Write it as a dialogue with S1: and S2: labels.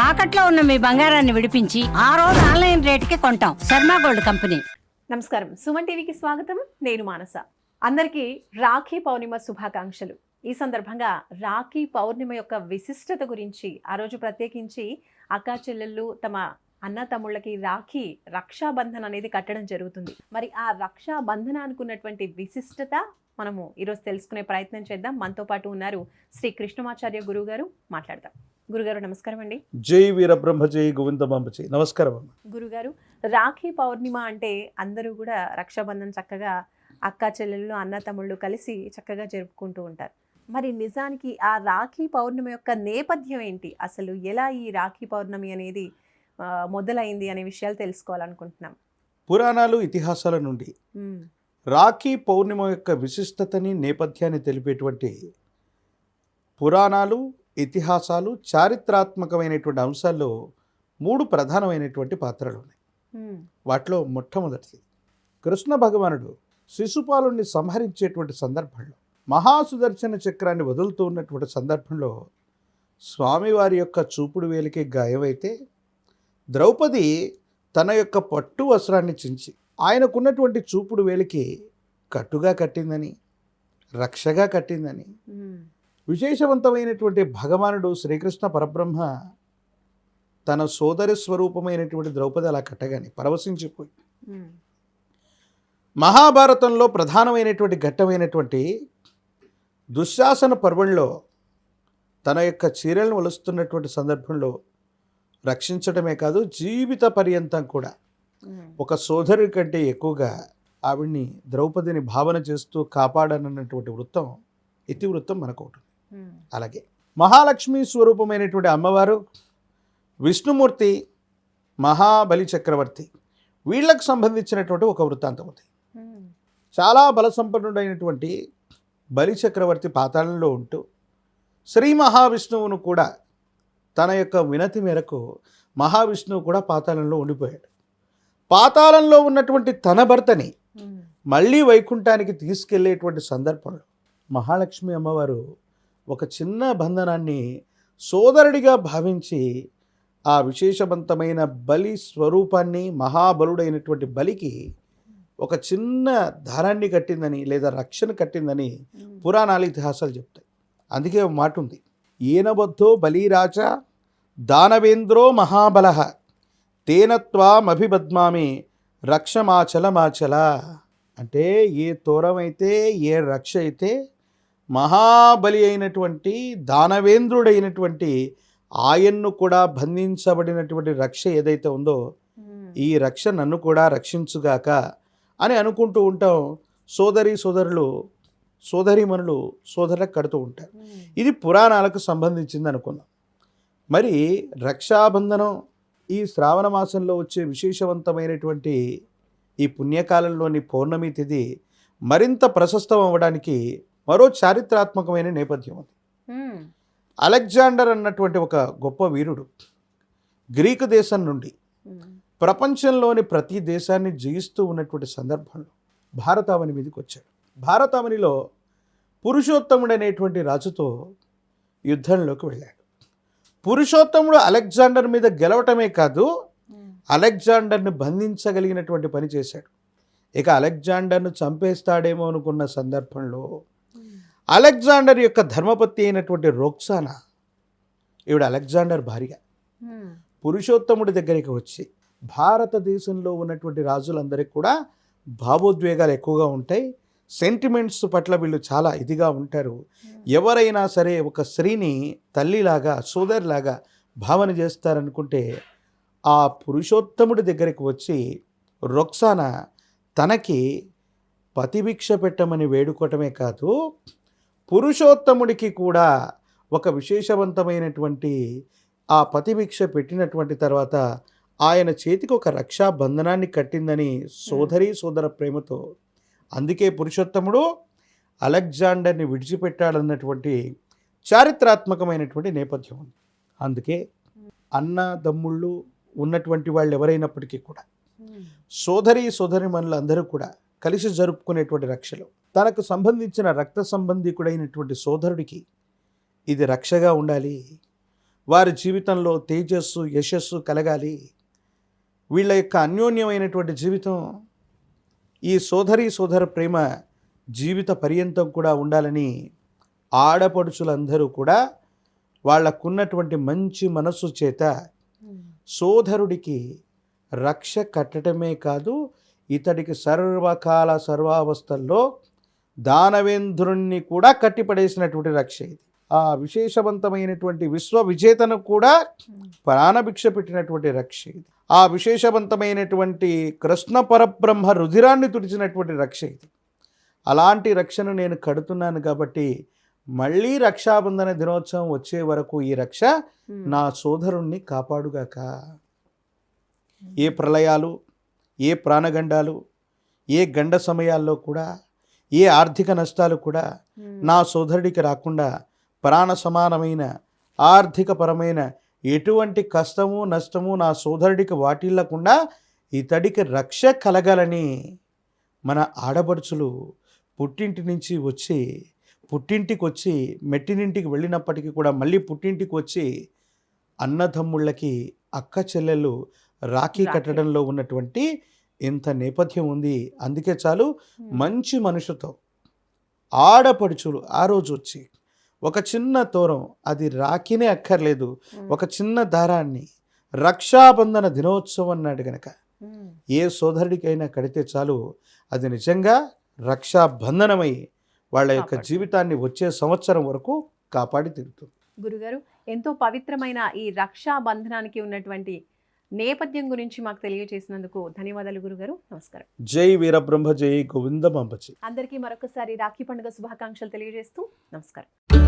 S1: తాకట్లో ఉన్న మీ బంగారాన్ని విడిపించి ఆ రోజు ఆన్లైన్ రేటుకి కొంటాం. Sharma gold company.
S2: నమస్కారం, సుమన్ టీవీకి స్వాగతం. నేను మానస. అందరికీ రాఖీ పౌర్ణిమ శుభాకాంక్షలు. ఈ సందర్భంగా రాఖీ పౌర్ణిమ యొక్క విశిష్టత గురించి ఆ రోజు ప్రత్యేకించి అక్కా చెల్లెళ్ళు తమ అన్న తమ్ముళ్ళకి రాఖీ రక్షాబంధన్ అనేది కట్టడం జరుగుతుంది. మరి ఆ రక్షాబంధన అనుకున్నటువంటి విశిష్టత మనము ఈరోజు తెలుసుకునే ప్రయత్నం చేద్దాం. మనతో పాటు ఉన్నారు శ్రీ కృష్ణమాచార్య గురువు గారు. మాట్లాడదాం. గురుగారు నమస్కారం అండి.
S3: జై వీరబ్రహ్మ జై గోవిందమాంబ జై. నమస్కారం అమ్మ.
S2: గురుగారు, రాఖీ పౌర్ణిమ అంటే అందరూ కూడా రక్షాబంధన్ చక్కగా అక్కా చెల్లెళ్ళు అన్న తమ్ముళ్ళు కలిసి చక్కగా జరుపుకుంటూ ఉంటారు. మరి నిజానికి ఆ రాఖీ పౌర్ణిమ యొక్క నేపథ్యం ఏంటి, అసలు ఎలా ఈ రాఖీ పౌర్ణమి అనేది మొదలైంది అనే విషయాలు తెలుసుకోవాలనుకుంటున్నాం.
S3: పురాణాలు ఇతిహాసాల నుండి రాఖీ పౌర్ణిమ యొక్క విశిష్టతని నేపథ్యాన్ని తెలిపేటువంటి పురాణాలు, ఇతిహాసాలు, చారిత్రాత్మకమైనటువంటి అంశాల్లో 3 ప్రధానమైనటువంటి పాత్రలు ఉన్నాయి. వాటిలో మొట్టమొదటిది కృష్ణ భగవానుడు శిశుపాలుని సంహరించేటువంటి సందర్భంలో, మహాసుదర్శన చక్రాన్ని వదులుతూ ఉన్నటువంటి సందర్భంలో స్వామివారి యొక్క చూపుడు వేలికి గాయమైతే ద్రౌపది తన యొక్క పట్టు వస్త్రాన్ని చించి ఆయనకున్నటువంటి చూపుడు వేలికి కట్టుగా కట్టిందని, రక్షగా కట్టిందని, విశేషవంతమైనటువంటి భగవానుడు శ్రీకృష్ణ పరబ్రహ్మ తన సోదరి స్వరూపమైనటువంటి ద్రౌపది అలా కట్టగానే పరవశించిపోయి మహాభారతంలో ప్రధానమైనటువంటి ఘట్టమైనటువంటి దుశ్శాసన పర్వంలో తన యొక్క చీరలను ఒలుస్తున్నటువంటి సందర్భంలో రక్షించడమే కాదు, జీవిత పర్యంతం కూడా ఒక సోదరి కంటే ఎక్కువగా ఆవిడ్ని ద్రౌపదిని భావన చేస్తూ కాపాడనన్నటువంటి వృత్తం, ఇతివృత్తం మనకు ఉంటుంది. అలాగే మహాలక్ష్మి స్వరూపమైనటువంటి అమ్మవారు, విష్ణుమూర్తి, మహాబలి చక్రవర్తి, వీళ్ళకు సంబంధించినటువంటి ఒక వృత్తాంతం ఉంది. చాలా బలసంపన్నుడైనటువంటి బలి చక్రవర్తి పాతాళంలో ఉంటూ శ్రీ మహావిష్ణువును కూడా తన యొక్క వినతి మేరకు మహావిష్ణువు కూడా పాతాళంలో ఉండిపోయాడు. పాతాళంలో ఉన్నటువంటి తన భర్తని మళ్ళీ వైకుంఠానికి తీసుకెళ్లేటువంటి సందర్భంలో మహాలక్ష్మి అమ్మవారు ఒక చిన్న బంధనాన్ని సోదరుడిగా భావించి ఆ విశేషవంతమైన బలి స్వరూపాన్ని, మహాబలుడైనటువంటి బలికి ఒక చిన్న దారాన్ని కట్టిందని లేదా రక్షణ కట్టిందని పురాణాలు, ఇతిహాసాలు చెప్తాయి. అందుకే ఒక మాట ఉంది, ఏనబద్ధో బలీరాజ దానవేంద్రో మహాబలః తేనత్వామభిబద్మామి రక్షమాచలమాచల. అంటే ఏ తోరమైతే, ఏ రక్ష అయితే మహాబలి అయినటువంటి దానవేంద్రుడైనటువంటి ఆయన్ను కూడా బంధించబడినటువంటి రక్ష ఏదైతే ఉందో, ఈ రక్ష నన్ను కూడా రక్షించుగాక అని అనుకుంటూ ఉంటాం. సోదరులు, సోదరీమణులు సోదరులకు కడుతూ ఉంటారు. ఇది పురాణాలకు సంబంధించింది అనుకున్నాం. మరి రక్షాబంధనం ఈ శ్రావణ మాసంలో వచ్చే విశేషవంతమైనటువంటి ఈ పుణ్యకాలంలోని పౌర్ణమి తిథి మరింత ప్రశస్తం అవ్వడానికి మరో చారిత్రాత్మకమైన నేపథ్యం ఉంది. అలెగ్జాండర్ అన్నటువంటి ఒక గొప్ప వీరుడు గ్రీకు దేశం నుండి ప్రపంచంలోని ప్రతి దేశాన్ని జయిస్తూ ఉన్నటువంటి సందర్భంలో భారతావని మీదకి వచ్చాడు. భారతావనిలో పురుషోత్తముడు అనేటువంటి రాజుతో యుద్ధంలోకి వెళ్ళాడు. పురుషోత్తముడు అలెగ్జాండర్ మీద గెలవటమే కాదు, అలెగ్జాండర్ని బంధించగలిగినటువంటి పని చేశాడు. ఇక అలెగ్జాండర్ను చంపేస్తాడేమో అనుకున్న సందర్భంలో అలెగ్జాండర్ యొక్క ధర్మపత్ని అయినటువంటి రోక్సానా, ఈవిడ అలెగ్జాండర్ భార్య, పురుషోత్తముడి దగ్గరికి వచ్చి, భారతదేశంలో ఉన్నటువంటి రాజులందరికీ కూడా భావోద్వేగాలు ఎక్కువగా ఉంటాయి, సెంటిమెంట్స్ పట్ల వీళ్ళు చాలా ఇదిగా ఉంటారు. ఎవరైనా సరే ఒక స్త్రీని తల్లిలాగా, సోదరిలాగా భావన చేస్తారనుకుంటే ఆ పురుషోత్తముడి దగ్గరికి వచ్చి రొక్సానా తనకి పతిభిక్ష పెట్టమని వేడుకోవటమే కాదు, పురుషోత్తముడికి కూడా ఒక విశేషవంతమైనటువంటి ఆ పతిభిక్ష పెట్టినటువంటి తర్వాత ఆయన చేతికి ఒక రక్షాబంధనాన్ని కట్టిందని సోదర ప్రేమతో. అందుకే పురుషోత్తముడు అలెగ్జాండర్ని విడిచిపెట్టాడన్నటువంటి చారిత్రాత్మకమైనటువంటి నేపథ్యం ఉంది. అందుకే అన్న తమ్ముళ్ళు ఉన్నటువంటి వాళ్ళు ఎవరైనప్పటికీ కూడా సోదరీమణులు అందరూ కూడా కలిసి జరుపుకునేటువంటి రక్షలు తనకు సంబంధించిన రక్త సంబంధికుడైనటువంటి సోదరుడికి ఇది రక్షగా ఉండాలి. వారి జీవితంలో తేజస్సు యశస్సు కలగాలి, వీళ్ళ యొక్క అన్యోన్యమైనటువంటి జీవితం, ఈ సోదర ప్రేమ జీవిత పర్యంతం కూడా ఉండాలని ఆడపడుచులందరూ కూడా వాళ్ళకున్నటువంటి మంచి మనస్సు చేత సోదరుడికి రక్ష కట్టడమే కాదు, ఇతడికి సర్వకాల సర్వావస్థల్లో దానవేంద్రుణ్ణి కూడా కట్టిపడేసినటువంటి రక్ష ఇది. ఆ విశేషవంతమైనటువంటి విశ్వ విజేతను కూడా ప్రాణభిక్ష పెట్టినటువంటి రక్ష ఇది. ఆ విశేషవంతమైనటువంటి కృష్ణ పరబ్రహ్మ రుధిరాన్ని తుడిచినటువంటి రక్ష ఇది. అలాంటి రక్షను నేను కడుతున్నాను కాబట్టి మళ్ళీ రక్షాబంధన దినోత్సవం వచ్చే వరకు ఈ రక్ష నా సోదరుణ్ణి కాపాడుగాక. ఏ ప్రళయాలు, ఏ ప్రాణగండాలు, ఏ గండ సమయాల్లో కూడా, ఏ ఆర్థిక నష్టాలు కూడా నా సోదరుడికి రాకుండా, ప్రాణ సమానమైన ఆర్థికపరమైన ఎటువంటి కష్టము నష్టము నా సోదరుడికి వాటిల్లకుండా ఇతడికి రక్ష కలగాలని మన ఆడపడుచులు పుట్టింటికి వచ్చి మెట్టినింటికి వెళ్ళినప్పటికీ కూడా మళ్ళీ పుట్టింటికి వచ్చి అన్నదమ్ముళ్ళకి అక్క చెల్లెళ్ళు రాఖీ కట్టడంలో ఉన్నటువంటి ఇంత నేపథ్యం ఉంది. అందుకే చాలు మంచి మనుషుతో ఆడపడుచులు ఆ రోజు వచ్చి ఒక చిన్న తోరం, అది రాఖీనే అక్కర్లేదు, ఒక చిన్న దారాన్ని రక్షాబంధన దినోత్సవం అన్నాడు గనక ఏ సోదరుడికైనా కడితే చాలు, అది నిజంగా రక్షాబంధనమై వాళ్ళ యొక్క జీవితాన్ని వచ్చే సంవత్సరం వరకు కాపాడి తీరుతుంది.
S2: గురుగారు, ఎంతో పవిత్రమైన ఈ రక్షా బంధనానికి ఉన్నటువంటి నేపథ్యం గురించి మాకు తెలియజేసినందుకు ధన్యవాదాలు గురుగారు. నమస్కారం.
S3: జై వీరబ్రహ్మ, జై గోవిందమాంబజీ.
S2: అందరికీ మరొకసారి రాఖీ పండుగ శుభాకాంక్షలు తెలియజేస్తూ నమస్కారం.